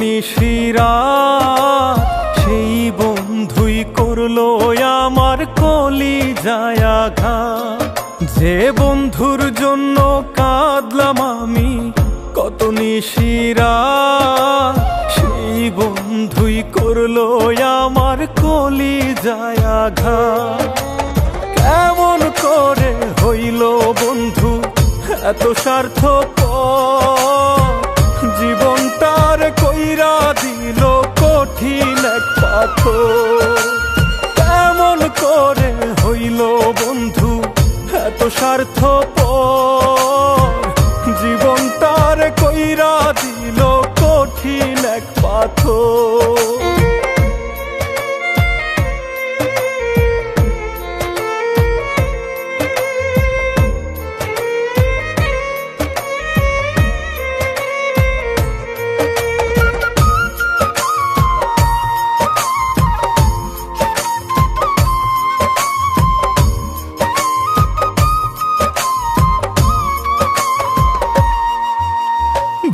নিশিরাত সেই বন্ধুই করলো আমার কলিজায় আঘাত। যে বন্ধুর জন্য কাঁদলাম আমি কত নিশিরাত, সেই বন্ধুই করলো আমার কলিজায় আঘাত। কেমন করে হইল বন্ধু এত স্বার্থপর, জীবনটার কইরা দিল কঠিন এক পাথর। কেমন করে হইল বন্ধু এত স্বার্থপর, জীবনটার কইরা দিল কঠিন এক পাথর।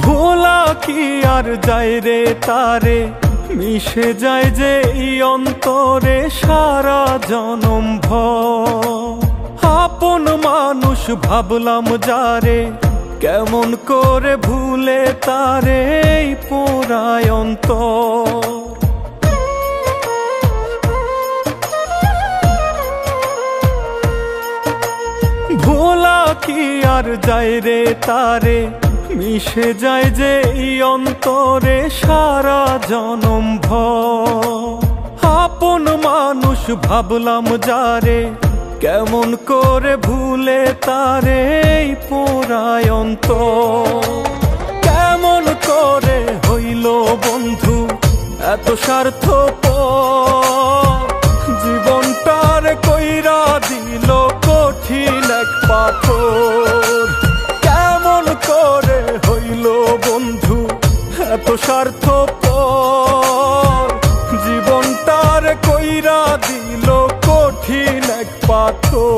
ভোলা কি আর যায় রে তারে, মিশে যায় যে এই অন্তরে সারা জনম ভর। আপন মানুষ ভাবলাম যারে, কেমন করে ভুলে তারে এই পোড়ায় অন্তর। ভোলা কি আর যায় রে তারে, মিশে যায় যে এই অন্তরে সারা জনম ভর। আপন মানুষ ভাবলাম যারে, কেমন করে ভুলে তারে এই পোড়ায় অন্তর। কেমন করে হইল বন্ধু এত স্বার্থপর, জীবনটার কইরা দিল কঠিন এক পাথর। কেমন করে হইল বন্ধু এত স্বার্থপর, জীবনটার কইরা দিল কঠিন এক পাথর।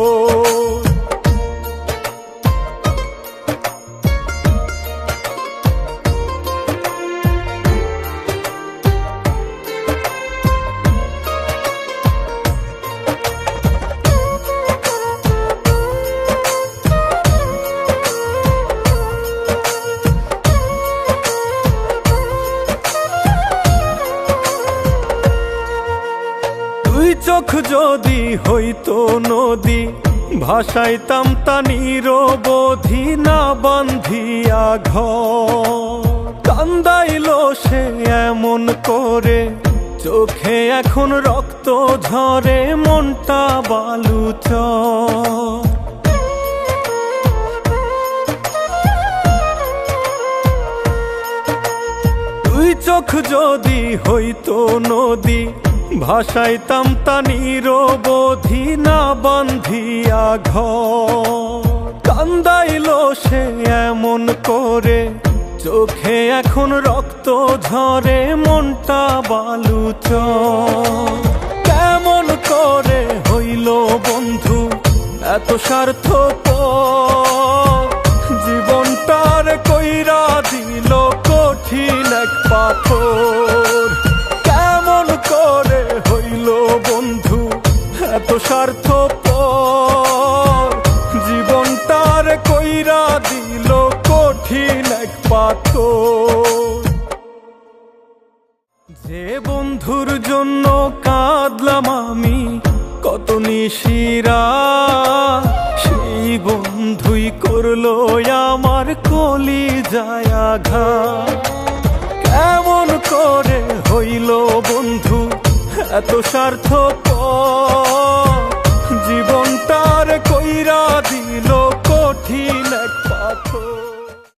চোখ যদি হইতো নদী, ভাসাইতাম তা নিরবধি না বান্ধিয়া ঘর। কান্দাইল সে এমন করে, চোখে এখন রক্ত ঝরে, মনটা বালুচর। দুই চোখ যদি হইতো নদী, ভাসাইতাম তা নিরবধি না বান্ধিয়া ঘর। কান্দাইল সে এমন করে, চোখে এখন রক্ত ঝরে, মনটা বালুচর। কেমন করে হইল বন্ধু এত স্বার্থপর, জীবনটার কইরা দিল কঠিন এক পাথর। কেমন করে হইল বন্ধু এত স্বার্থপর, জীবনটার কইরা দিল কঠিন এক পাথর। যে বন্ধুর জন্য কাঁদলাম আমি কত নিশিরাত, সেই বন্ধুই করলো আমার কলিজায় আঘাত। কেমন করে হইল বন্ধু এত স্বার্থপর, জীবন